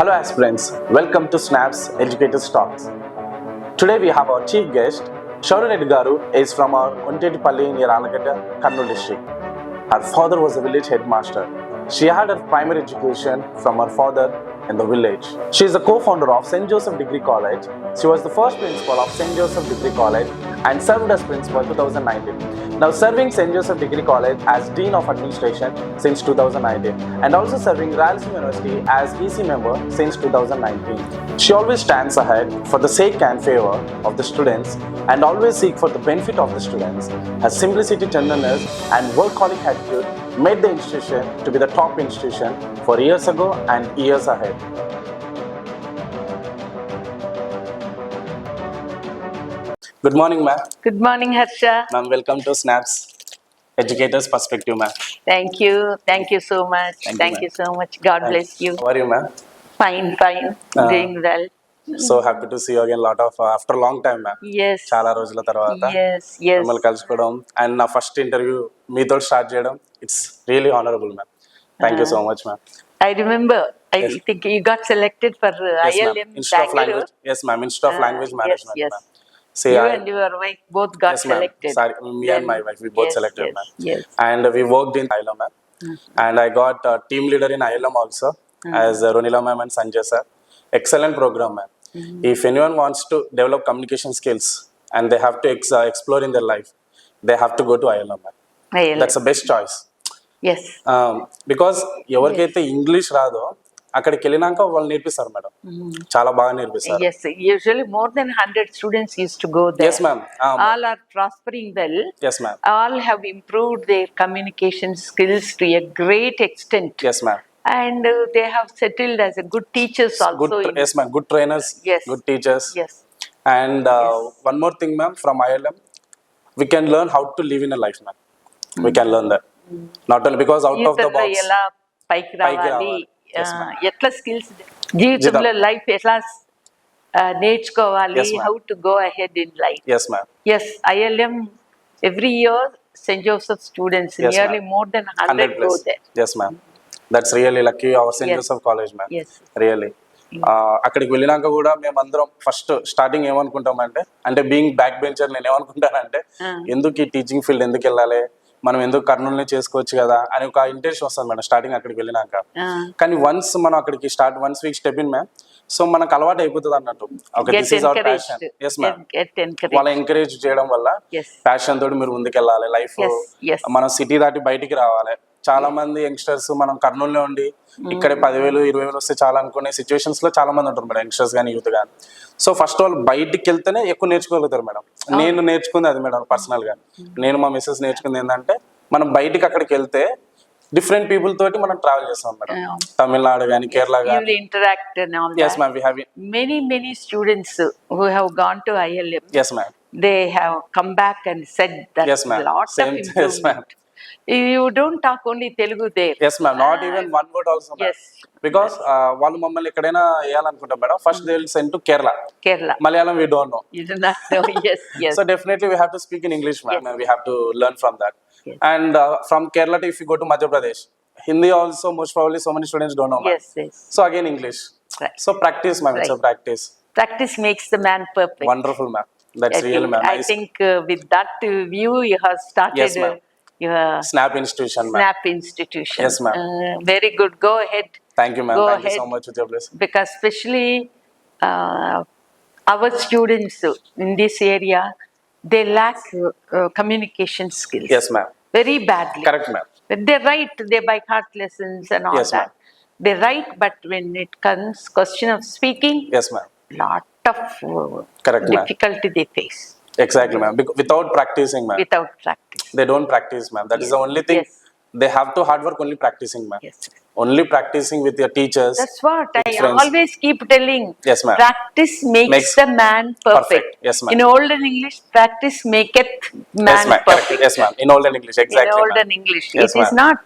Hello aspirants, welcome to SNAAP's Educators Talks. Today we have our chief guest, REDDY GARU is from our Untedipalli near Alagata, Kurnool district. Her father was a village headmaster. She had her primary education from her father in the village. She is the co-founder of St.Joseph Degree College. She was the first principal of St.Joseph Degree College and served as principal 2019. Now serving St.Joseph Degree College as Dean of Administration since 2019 and also serving Ralston University as EC member since 2019. She always stands ahead for the sake and favor of the students and always seek for the benefit of the students. Her simplicity, tenderness and workaholic attitude made the institution to be the top institution for years ago and years ahead. Good morning, ma'am. Good morning, Harsha. Ma'am, welcome to SNAAP's Educators Perspective, ma'am. Thank you. Thank you so much. Thank you so much. God bless you. How are you, ma'am? Fine. Doing well. So happy to see you again. After a long time, ma'am. Yes. చాలా రోజుల తర్వాత మిమ్మల్ని కలుసుకోవడం and నా first interview మీతో start చేయడం it's really honourable ma'am. Thank you so much ma'am. I remember. I think you got selected for ILM Institute of Language. Yes, ma'am. Institute of Language Management. Yes. Ma'am. See, you and your wife both got selected. Sorry, me and my wife, we both selected, ma'am. Yes. And we worked in ILM, ma'am. And I got a team leader in ILM also as Ronila ma'am and St.Joseph. Excellent program, ma'am. If anyone wants to develop communication skills and they have to explore in their life, they have to go to ILM, ma'am. ILM. That's the best choice. Yes. Because ఎవరికైతే English రాదో అక్కడికి వెళ్ళినాక వాళ్ళు నేర్పిస్తారు madam, చాలా బాగా నేర్పిస్తారు. Yes, usually more than 100 students used to go there. Yes, ma'am. All are prospering well. Yes, ma'am. All have improved their communication skills to a great extent. Yes, ma'am. And they have settled as a good teachers also. Yes, ma'am. Good trainers. Yes. Good teachers. Yes. And one more thing, ma'am, from ILM, we can learn how to live in a life, ma'am. We can learn that. Not only because out of the box. ఎలా పైకి రావాలి, ఎట్లా skills జీవితంలో life ఎట్లా నేర్చుకోవాలి, how to go ahead in life. Yes, ma'am. Yes, ILM every year St. Joseph students, nearly more than 100 go there. Yes, ma'am. That's really lucky our St. Joseph College, ma'am. Yes. Really. అక్కడికి వెళ్ళినాక కూడా మేమందరం first starting ఏమనుకుంటామంటే, అంటే being back bencher నేను ఏమనుకుంటానంటే, ఎందుకు ఈ teaching field ఎందుకు వెళ్ళాలి, మనం ఎందుకు కర్నూలునే చేసుకోవచ్చు కదా అని ఒక ఇంటెన్షన్ వస్తుంది మేడం స్టార్టింగ్ అక్కడికి వెళ్ళినాక. కానీ వన్స్ మనం అక్కడికి once we step in ma'am, so మనకు అలవాటు అయిపోతుంది అన్నట్టు. Okay, this is our passion. Yes ma'am. వాళ్ళ ఎంకరేజ్ చేయడం వల్ల ప్యాషన్ తోటి మీరు ముందుకెళ్ళాలి లైఫ్. మనం సిటీ దాటి బయటికి రావాలి. చాలా మంది యంగ్స్టర్స్ మనం కర్నూలులో ఉండి ఇక్కడే 10,000 20,000 వస్తే చాలా అనుకునే సిచ్యువేషన్స్ లో చాలా మంది ఉంటారు మేడం, యంగ్స్టర్స్ కానీ యూత్ కానీ. సో ఫస్ట్ వాళ్ళు బయటికి వెళ్తేనే ఎక్కువ నేర్చుకోగలుగుతారు మేడం. నేను నేర్చుకుంది అది మేడం పర్సనల్ గా. నేను మా మిస్సెస్ నేర్చుకుంది ఏంటంటే, మనం బయటికి అక్కడికి వెళ్తే డిఫరెంట్ పీపుల్ తోటి మనం ట్రావెల్ చేస్తాం మేడం. తమిళనాడు కానీ కేరళ కానీ. Yes, ma'am, we have many students who have gone to ILM. Yes, ma'am. They have come back and said that lots of improvement. Yes, ma'am. You don't talk only Telugu there. Yes, ma'am. Not even one word also, ma'am. Yes. Because వాళ్ళు మమ్మల్ని ఎక్కడైనా వేయాలనుకుంటాం madam, first they will send to Kerala. Malayalam we don't know. You do not know. Yes. So definitely we have to speak in English, ma'am. We have to learn from that. And from Kerala to, if you go to Madhya Pradesh, Hindi also most probably so many students don't know, ma'am. Yes. So again English. Right. So practice, ma'am. It's a practice. Practice makes the man perfect. Wonderful, ma'am. That's real, ma'am. I think with that view you have started. Yes, ma'am. Your SNAAP institution, ma'am. SNAAP institution. Yes, ma'am. Very good. Go ahead. Thank you, ma'am. Thank you so much with your blessing. Because especially our students in this area, they lack communication skills. Yes, ma'am. Very badly. Correct, ma'am. When they write, they by heart lessons and all yes, that. They write, but when it comes question of speaking, yes, ma'am, lot of correct, difficulty they face. Exactly, ma'am. Without practicing, ma'am. Without practice. They don't practice, ma'am. That is the only thing. Yes. They have to hard work only practicing, ma'am. Yes. Only practicing with your teachers. That's what I friends. always keep telling. Yes, ma'am. Practice makes the man perfect. Yes, ma'am. In olden English, practice maketh man yes, ma'am. perfect. Correct. Yes, ma'am. In olden English, exactly. In olden ma'am. English. Yes, it is not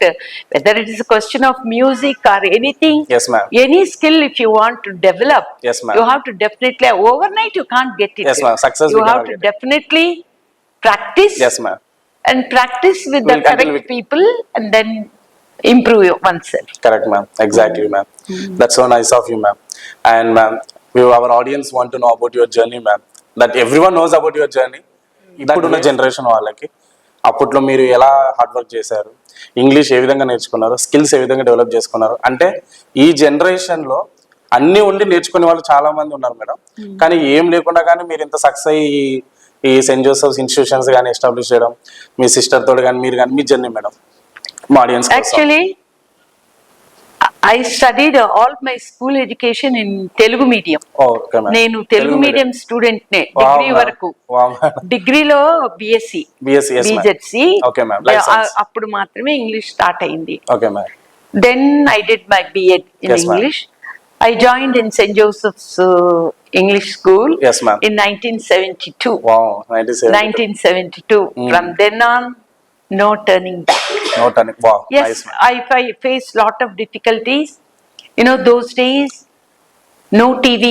whether it is a question of music or anything. Yes, ma'am. Any skill if you want to develop, yes, ma'am, you have to definitely, overnight you can't get it. Yes, ma'am. Success you have to definitely practice. Yes, ma'am. And practice with the correct people and then improve oneself. Correct, ma'am. Exactly, ma'am. That's so nice of you, ma'am. And ma'am, our audience want to know about your journey, ma'am. That everyone knows about your journey. ఇప్పుడున్న generation వాళ్ళకి అప్పట్లో మీరు ఎలా hard work చేశారు, English ఏ విధంగా నేర్చుకున్నారు, skills ఏ విధంగా develop చేసుకున్నారు. అంటే ఈ జనరేషన్లో అన్నీ ఉండి నేర్చుకునే వాళ్ళు చాలా మంది ఉన్నారు మేడం. కానీ ఏం లేకుండా కానీ మీరు ఇంత సక్సెస్ అయ్యి ఈ సెయింట్ జోసెఫ్స్ ఇన్స్టిట్యూషన్స్ కానీ ఎస్టాబ్లిష్ చేయడం, మీ సిస్టర్ తోడు కానీ మీరు కానీ మీ జర్నీ మేడం మా audience. Actually, I studied all my school education in Telugu medium. Okay madam. నేను తెలుగు మీడియం స్టూడెంట్ నే డిగ్రీ వరకు. డిగ్రీలో బిఎస్సి బిజెడ్సి. అప్పుడు మాత్రమే ఇంగ్లీష్ స్టార్ట్ అయింది. Then I did my BEd in English. I joined in St. Joseph's English School in 1972. Wow, 1972. From then on, no turning back. No turning. Wow. Yes, nice, I faced lot of difficulties. You know, those days, no TV.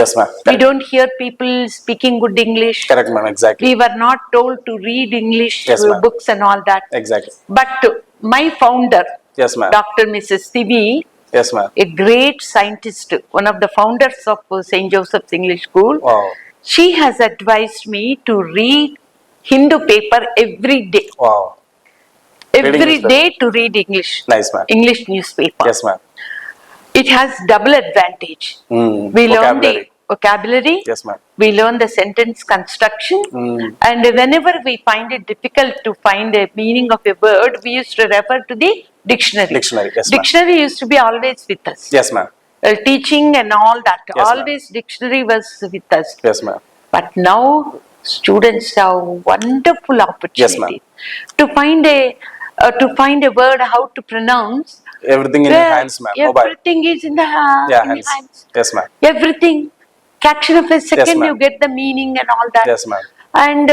Yes, ma'am. We don't hear people speaking good English. Correct, ma'am. Exactly. We were not told to read English books and all that. Exactly. But my founder, yes, ma'am, Dr. Mrs. Tivi, yes, ma'am, a great scientist, one of the founders of St. Joseph's English School. Wow. She has advised me to read Hindu paper every day. Wow. Every day to read English. Nice, ma'am. English newspaper. Yes, ma'am. It has double advantage. We learn the vocabulary. Yes, ma'am. We learn the sentence construction. And whenever we find it difficult to find a meaning of a word, we used to refer to the dictionary. Dictionary, yes, ma'am. Dictionary used to be always with us. Yes, ma'am. Teaching and all that. Yes, always dictionary was with us. Yes, ma'am. But now students have wonderful opportunity to find a word, how to pronounce. Everything in your hands, ma'am. Everything is in the hands. Yes, ma'am. Everything. Fraction of a second, you get the meaning and all that. Yes, ma'am. And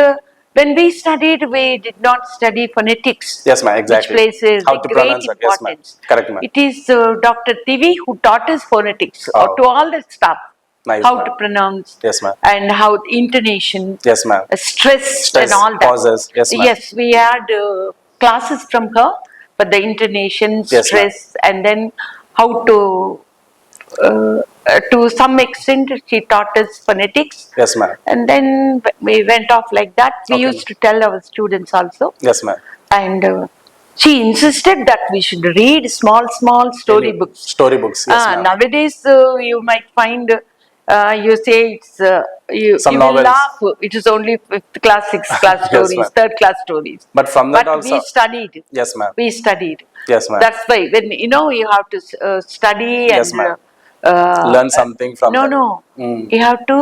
when we studied, we did not study phonetics. Yes, ma'am. Exactly. Which places how to great pronounce it. Yes, ma'am. importance. Correct, ma'am. It is Dr. Tivi who taught us phonetics to all the staff. Nice, how ma'am. to pronounce. Yes, ma'am. And how intonation. Yes, ma'am. Stress and all that. Pauses. Yes, ma'am. Yes, we had classes from her for the intonation, stress, and then how to some extent she taught us phonetics. Yes, ma'am. And then we went off like that. We used to tell our students also. Yes, ma'am. And she insisted that we should read small story books. Story books. Yes, ma'am. Nowadays you might find you say it's you will novels. laugh. It is only 5th class, 6th class stories, ma'am. 3rd class stories. But from that also, we studied. Yes, ma'am. We studied. Yes, ma'am. That's why when you know you have to study Yes, and ma'am. Learn something from that. No. You have to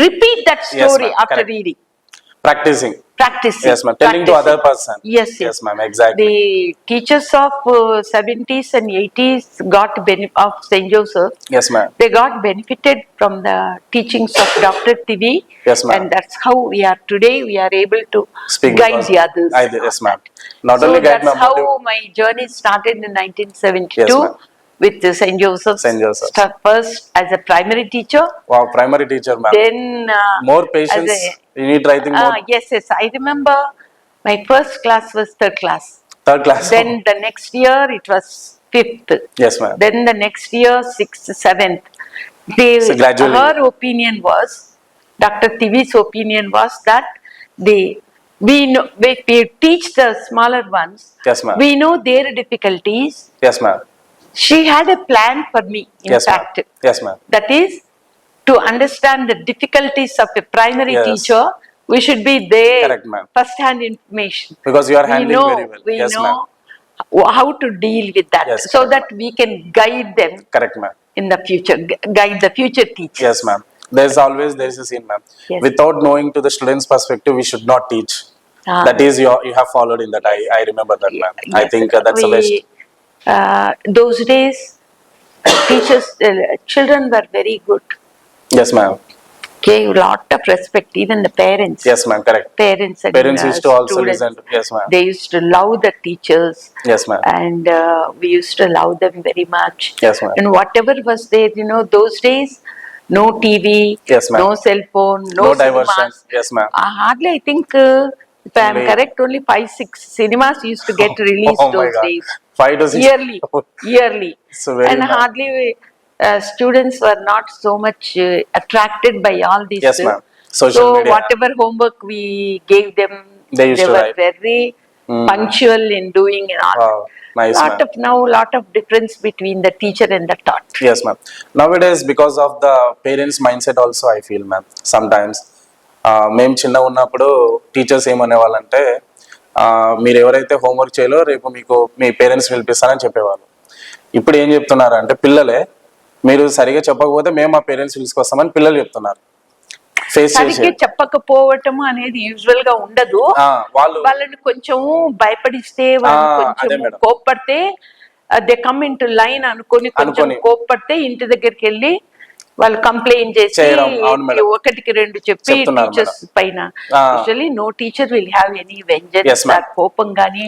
repeat that story after correct. reading. Practicing. Yes, ma'am. Telling to other person. Yes, ma'am. Exactly. The teachers of 70s and 80s got benefit of St. Joseph. Yes, ma'am. They got benefited from the teachings of Dr. Tivi. Yes, ma'am. And that's how we are today. We are able to guide the others. Yes, ma'am. Not only guide, that's how my journey started in 1972. Yes, ma'am. With St. Joseph's. St. Joseph's. First as a primary teacher. Wow, primary teacher, ma'am. Then more patience. You need writing more. Yes. I remember my first class was 3rd class. 3rd class. Then the next year it was 5th. Yes, ma'am. Then the next year 6th, 7th. So gradually. Her opinion was, Dr. Tivi's opinion was that we know, if we teach the smaller ones, yes, ma'am, we know their difficulties. Yes, ma'am. She had a plan for me, in fact. Ma'am. Yes, ma'am. That is, to understand the difficulties of a primary teacher, we should be there. Correct, ma'am. First-hand information. Because you are handling very well. We yes, know ma'am. how to deal with that, so that we can guide them. Correct, ma'am. In the future, guide the future teachers. Yes, ma'am. There is a scene, ma'am. Yes. Without knowing to the student's perspective, we should not teach. That is, you have followed in that. I remember that, ma'am. Yes. I think that's the best. Those days, teachers, children were very good. Yes, ma'am. Gave lot of respect, even the parents. Yes, ma'am. Correct. Parents used to also listen. Yes, ma'am. They used to love the teachers. Yes, ma'am. And we used to love them very much. Yes, ma'am. And whatever was there, those days, no TV, yes, ma'am, no cell phone, no diversion. Yes, ma'am. Hardly, I think, if I am correct, only 5-6 cinemas used to get released those days. 5 to 6 yearly. So very and bad. hardly students were not so much attracted by all these. Yes, ma'am. Social so media. whatever homework we gave them, They used to were write. very punctual in doing and all. Wow, nice, ma'am. Lot of difference between the teacher and the taught. Yes, ma'am. Nowadays, because of the parents' mindset also, I feel, ma'am, sometimes మేము చిన్నగా ఉన్నప్పుడు teachers ఏమనేవాళ్ళంటే మీరు ఎవరైతే homework చేయాలో రేపు మీకు మీ parents పిలిపిస్తారని చెప్పేవాళ్ళు. ఇప్పుడు ఏం చెప్తున్నారు అంటే పిల్లలే మీరు సరిగా చెప్పకపోతే మేము మా పేరెంట్స్ పిలుచుకొస్తామని పిల్లలు చెప్తున్నారు. ఫేస్ చేసి చెప్పకపోవటం అనేది యూజువల్ గా ఉండదు. వాళ్ళని కొంచెం భయపడిస్తే, కొంచెం కోప్పడితే, they come into line అనుకొని కొంచెం కోప్పడితే ఇంటి దగ్గరికి వెళ్ళి వాళ్ళు కంప్లైంట్ చేసి ఒకటికి రెండు చెప్పి టీచర్స్ పైన. Usually no teacher will have any vengeance, కోపం గానీ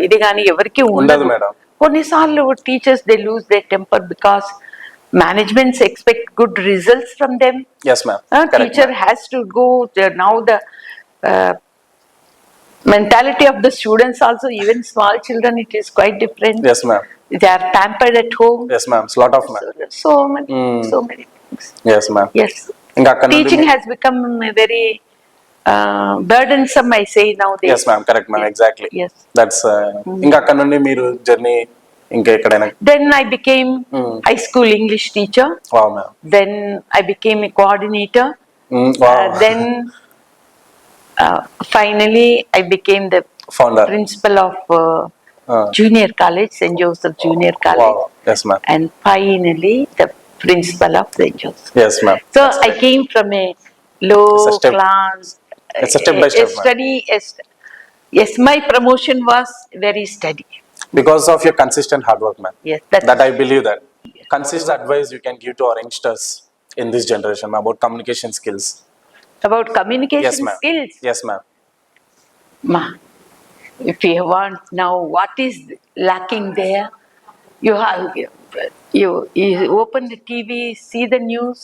ఇది గానీ ఎవరికి ఉండదు. కొన్నిసార్లు teachers they lose their temper because managements expect good results from them. Yes, ma'am. Teacher has to go now the mentality of the students also, even small children, it is quite different. Yes, ma'am. They are pampered at home. Yes, ma'am. Lot of ma'am. So many things. Yes, ma'am. Yes. Teaching has become very burdensome, I say nowadays. Yes, ma'am. Correct, ma'am. Exactly. Yes. That's ఇంకా అక్కడ నుండి మీరు journey ఇంకా ఎక్కడైనా. Then I became high school English teacher. Wow, ma'am. Then I became a coordinator. Wow. Then finally I became the founder, principal of junior college, St.Joseph Junior College. Wow. Yes, ma'am. And finally the principal of St.Joseph. Yes, ma'am. So I came from a low class. It's a step by step. Study. Yes, my promotion was very steady. Because of your consistent hard work, ma'am. Yes, that I believe that. Consistent advice you can give to our youngsters in this generation about communication skills. About communication yes, ma'am. skills? Yes, ma'am. Ma, if you want now what is lacking there, you have you open the TV, see the news,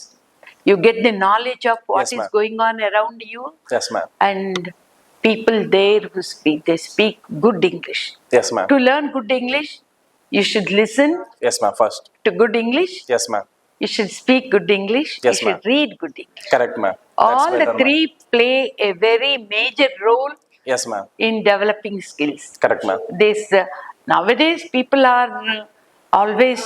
you get the knowledge of what is going on around you. Yes, ma'am. And people there who speak, they speak good English. Yes, ma'am. To learn good English, you should listen. Yes, ma'am. First. To good English. Yes, ma'am. You should speak good English. Yes, you should read good English. Correct, ma'am. All the three play a very major role. Yes, ma'am. In developing skills. Correct, ma'am. This nowadays people are always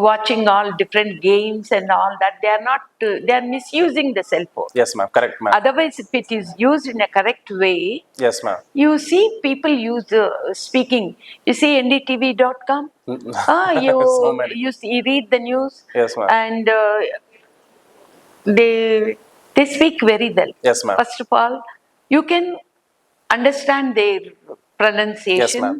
watching all different games and all that. They are not. They are misusing the cell phone. Yes, ma'am. Correct, ma'am. Otherwise, if it is used in a correct way. Yes, ma'am. You see people use speaking. You see ndtv.com. So many. You see, read the news. Yes, ma'am. And they speak very well. Yes, ma'am. First of all, you can understand their pronunciation. Yes, ma'am.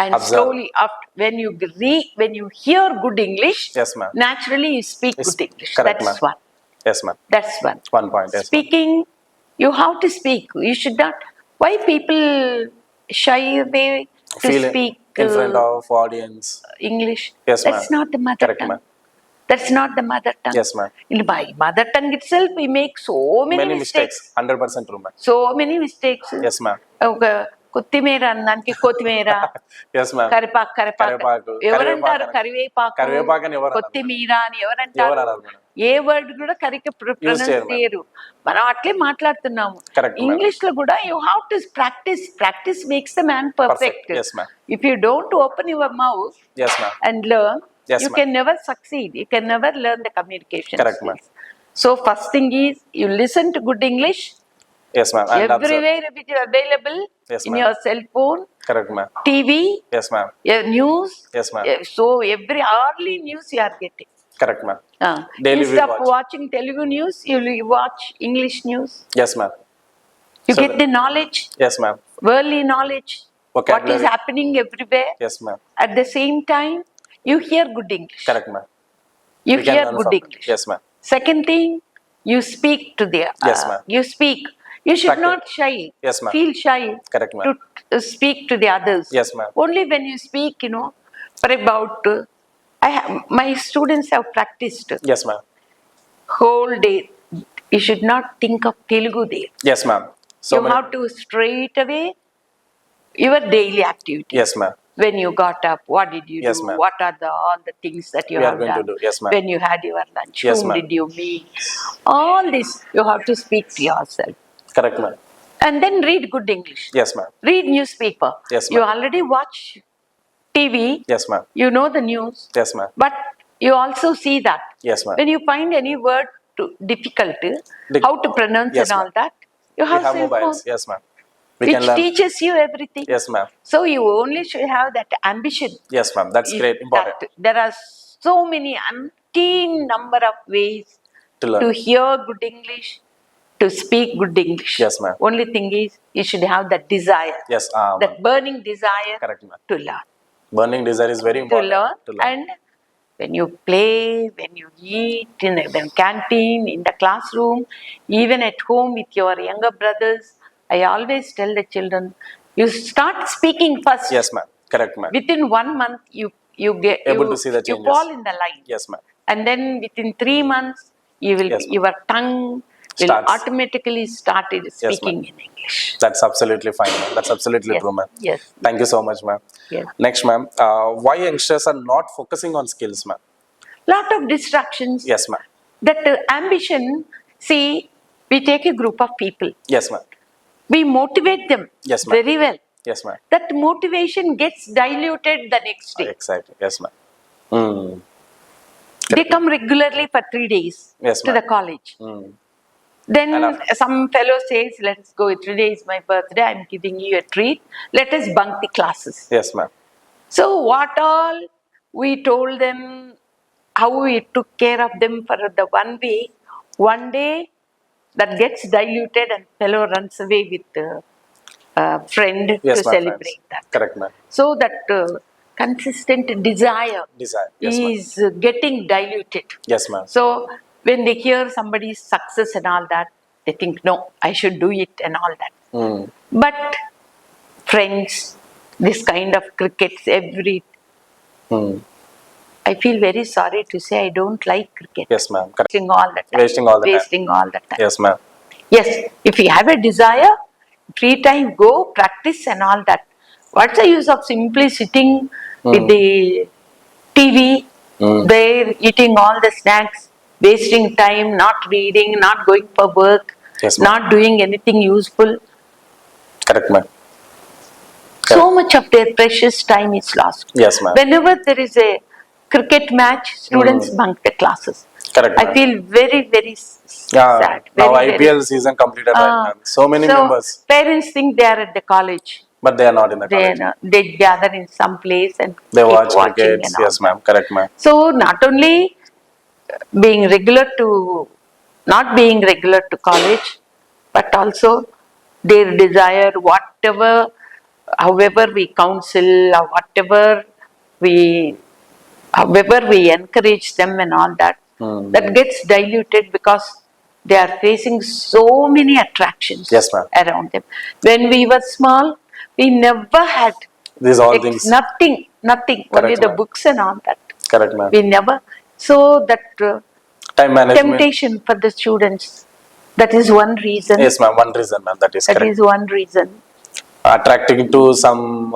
And observe. Slowly after when you hear good English, yes, ma'am, naturally you speak good English. Correct, that's ma'am. one. Yes, ma'am. That's one. One point. Yes, speaking, you have to speak. You should not. Why people shy away to feel speak in front of audience? English. Yes, ma'am. That's not the mother Correct, tongue. ma'am. That's not the mother tongue. Yes, ma'am. In my mother tongue itself, we make so many mistakes. 100% true, ma'am. So many mistakes. Yes, ma'am. కొత్తిమీర అన్నానికి కొత్తిమీర, కరివేపాకు ఎవరంటారు, కరివేపాకు కొత్తిమీర అని ఎవరంటారు. ఏ word కూడా correct pronounce చేయరు. మనం అట్లే మాట్లాడుతున్నాము. ఇంగ్లీష్ లో కూడా you have to practice makes the man perfect. If you don't open your mouth and learn, you can never succeed. You can never learn the communication skills. So first thing is you listen to good English. Yes, ma'am. And everywhere it is available. Yes, in your cell phone. Correct, ma'am. TV. Yes, ma'am. News. Yes, ma'am. So every hourly news you are getting. Correct, ma'am. Daily instead of watching Telugu news, you watch English news. Yes, ma'am. You get the knowledge. Yes, ma'am. Worldly knowledge. What is happening everywhere. Yes, ma'am. At the same time, you hear good English. Correct, ma'am. You hear good English. Yes, ma'am. Second thing, you speak to the. Yes, ma'am. You speak. You should not shy. Yes, ma'am. Feel shy. Correct, ma'am. To speak to the others. Yes, ma'am. Only when you speak, for about. My students have practiced. Yes, ma'am. Whole day, you should not think of Telugu there. Yes, ma'am. So you have to straight away your daily activity. Yes, ma'am. when you got up, what did you Yes, do? ma'am. What are all the things that you We are have going to done? do. Yes, ma'am. When you had your lunch, Yes, whom ma'am. did you meet? All this you have to speak to yourself. Correct, ma'am. And then read good English. Yes, ma'am. Read newspaper. Yes, You ma'am. already watch TV. Yes, ma'am. You know the news. Yes, ma'am. But you also see that. Yes, ma'am. When you find any word difficult, how to pronounce Yes, and all ma'am. that, you We have have cell phone, mobiles. Yes, ma'am. We which can learn. teaches you everything. Yes, ma'am. So you only should have that ambition. Yes, ma'am. That's Is great. Important that there are so many umpteen number of ways to learn. to hear good English, to speak good English. Yes, ma'am. Only thing is you should have that desire, Yes, that burning desire correct, ma'am. to learn. Burning desire is very To important. learn. To learn. And when you play, when you eat in the canteen, in the classroom, even at home with your younger brothers, I always tell the children, you start speaking first. Yes, ma'am. Correct, ma'am. Within 1 month, you get Able to see the you changes. fall in the line. Yes, ma'am. And then within 3 months, you will Yes, ma'am. your tongue will Starts. automatically started speaking ma'am. in English. That's absolutely fine, ma'am. That's absolutely Yes. true, ma'am. Yes. Thank you so much, ma'am. Yes. Next, ma'am. Why youngsters are not focusing on skills, ma'am? Lot of distractions. Yes, ma'am. That ambition, see, we take a group of people. Yes, ma'am. We motivate them Yes, ma'am. very well. Yes, ma'am. That motivation gets diluted the next day. Exactly. Yes, ma'am. Mm. They come regularly for 3 days Yes, to ma'am. the college. Mm. Then And some fellow says, let us go, today is my birthday, I'm giving you a treat. Let us bunk the classes. Yes, ma'am. So what all we told them, how we took care of them for the 1 week, one day that gets diluted and fellow runs away with a friend Yes, to ma'am. celebrate Friends. that. Correct, ma'am. So that consistent desire Yes, ma'am. is getting diluted. Yes, ma'am. So when they hear somebody's success and all that, they think, no, I should do it and all that. Mm. But friends, this kind of crickets, Mm. I feel very sorry to say I don't like cricket. Yes, ma'am. Correct. Wasting all the time. Wasting all the time. Wasting all the time. Yes, ma'am. Yes, if you have a desire, free time, go practice and all that. What's the use of simply sitting with the TV, there eating all the snacks, wasting time, not reading, not going for work, Yes, ma'am. not doing anything useful? Correct, ma'am. So much of their precious time is lost. Yes, ma'am. Whenever there is a cricket match, students bunk the classes. Correct, I ma'am. feel very, very Yeah. sad. Now Very, IPL season completed, right, ma'am? So many members, Parents think they are at the college. but they are not in the college. They gather in some place and They keep watch watching cricket. and all. Yes, ma'am. Correct, ma'am. So not only being regular to, not being regular to college, but also their desire, whatever, however we counsel or however we encourage them and all that, that gets diluted because they are facing so many attractions Yes, ma'am. around them. When we were small, we never had These all things. nothing, only the ma'am. books and all that. Correct, ma'am. We never, so that Time management. temptation for the students, that is one reason. Yes, ma'am. One reason, ma'am. That is That correct. is one reason. Attracting to some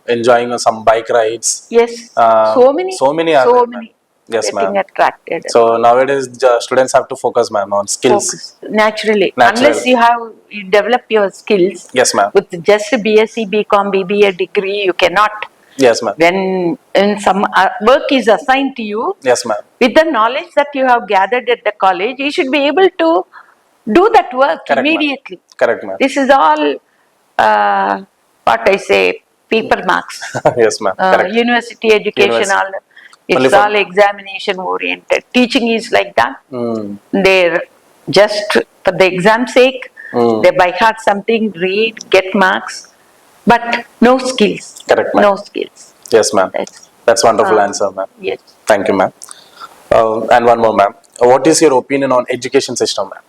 enjoying some bike rides. Yes, So many are there, ma'am. Yes, getting ma'am. attracted. So nowadays students have to focus, ma'am, on skills. Focus. Naturally. Natural. Unless you develop your skills. Yes, ma'am. With just BSc, BCom, BBA degree, you cannot. Yes, ma'am. When some work is assigned to you, Yes, ma'am. with the knowledge that you have gathered at the college, you should be able to do that work Correct, immediately. Ma'am. Correct, ma'am. This is all, what I say, paper marks. Yes, ma'am. Correct. University education, University. it's Only for- all examination oriented. Teaching is like that. Mm. They're just for the exam sake, they by heart something, read, get marks, but no skills. Correct, ma'am. No skills. Yes, ma'am. That's wonderful answer, ma'am. Yes. Thank you, ma'am. And one more, ma'am. What is your opinion on education system, ma'am?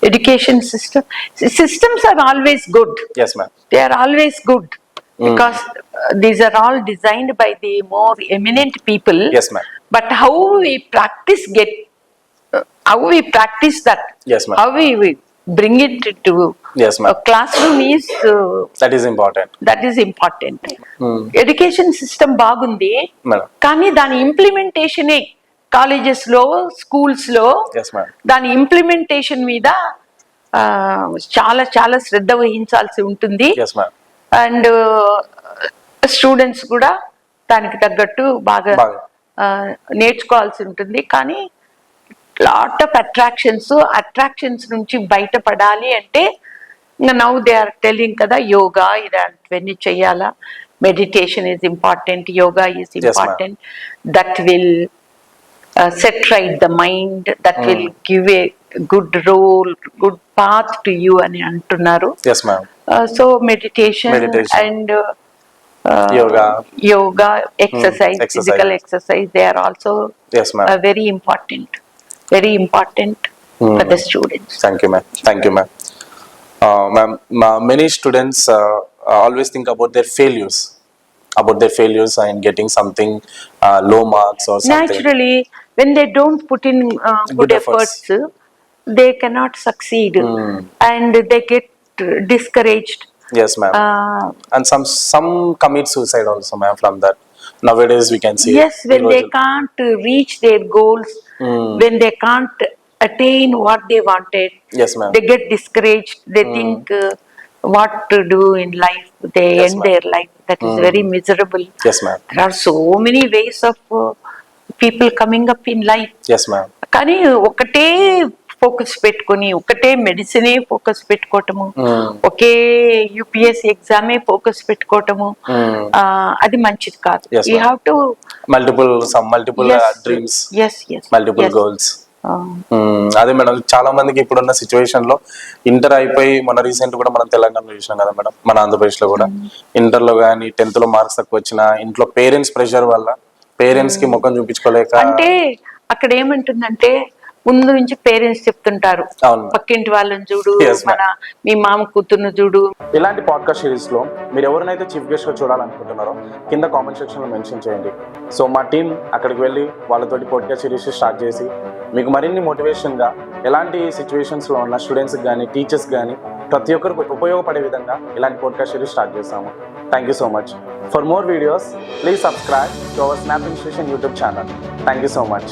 Education systems are always good. Yes, ma'am. They are always good because these are all designed by the more eminent people. Yes, ma'am. But how we practice that? Yes, ma'am. How we bring it to Yes, ma'am. classroom is That is important. that is important. Education system బాగుంది, Madam. కానీ దాని ఇంప్లిమెంటేషనే colleges లో, schools లో Yes, ma'am. దాని implementation మీద చాలా చాలా శ్రద్ధ వహించాల్సి ఉంటుంది. Yes, ma'am. అండ్ స్టూడెంట్స్ కూడా దానికి తగ్గట్టు బాగా నేర్చుకోవాల్సి ఉంటుంది. కానీ లాట్ ఆఫ్ అట్రాక్షన్స్ నుంచి బయటపడాలి అంటే నౌ దే ఆర్ టెల్లింగ్ కదా, యోగా ఇలాంటివన్నీ చెయ్యాలా, meditation is important, yoga is important, that will set right the mind, that will give a good role, good path to you అని అంటున్నారు. Yes, ma'am. So meditation and yoga exercise, physical exercise, they are also yes, ma'am. very important for the students. Thank you, ma'am. Thank you, ma'am. Ma'am, many students always think about their failures and getting something low marks or something. Naturally, when they don't put in good efforts, they cannot succeed and they get discouraged. Yes, ma'am. And some commit suicide also, ma'am, from that. Nowadays we can see. Yes, when they can't reach their goals, when they can't attain what they wanted, yes, ma'am, they get discouraged. They think what to do in life. They yes, end ma'am. their life. That is very miserable. Yes, ma'am. There are so many ways of people coming up in life. Yes, ma'am. కానీ ఒకటే focus పెట్టుకొని, ఒకటే మెడిసినే focus పెట్టుకోవటము, ఒకే UPSC ఎగ్జామే focus పెట్టుకోవటము, అది మంచిది కాదు. You have to multiple dreams, multiple goals. అదే madam, చాలా మందికి ఇప్పుడున్న సిచ్యువేషన్ లో ఇంటర్ అయిపోయి మన రీసెంట్ కూడా మనం తెలంగాణలో చూసినాం కదా మేడం, మన ఆంధ్రప్రదేశ్ లో కూడా ఇంటర్ లో కానీ 10th లో మార్క్స్ తక్కువ వచ్చినా ఇంట్లో పేరెంట్స్ ప్రెషర్ వల్ల పేరెంట్స్ కి ముఖం చూపించుకోలేక, అంటే అక్కడ ఏమంటుందంటే ముందు నుంచి పేరెంట్స్ చెప్తుంటారు, పక్కింటి వాళ్ళని చూడు, మీ మామ కూతుర్ను చూడు. ఇలాంటి పాడ్కాస్ట్ సిరీస్ లో మీరు ఎవరినైతే చీఫ్ గెస్ట్ గా చూడాలనుకుంటున్నారో కింద కామెంట్ సెక్షన్ లో మెన్షన్ చేయండి. సో మా టీం అక్కడికి వెళ్ళి వాళ్ళతోటి పాడ్కాస్ట్ సిరీస్ స్టార్ట్ చేసి మీకు మరిన్ని మోటివేషన్ గా ఎలాంటి సిచ్యువేషన్స్ లో ఉన్న స్టూడెంట్స్ కానీ టీచర్స్ కానీ ప్రతి ఒక్కరికి ఉపయోగపడే విధంగా ఇలాంటి పాడ్కాస్ట్ సిరీస్ స్టార్ట్ చేస్తాము. Thank you so much. For more videos please subscribe to our snap institution YouTube channel. Thank you so much.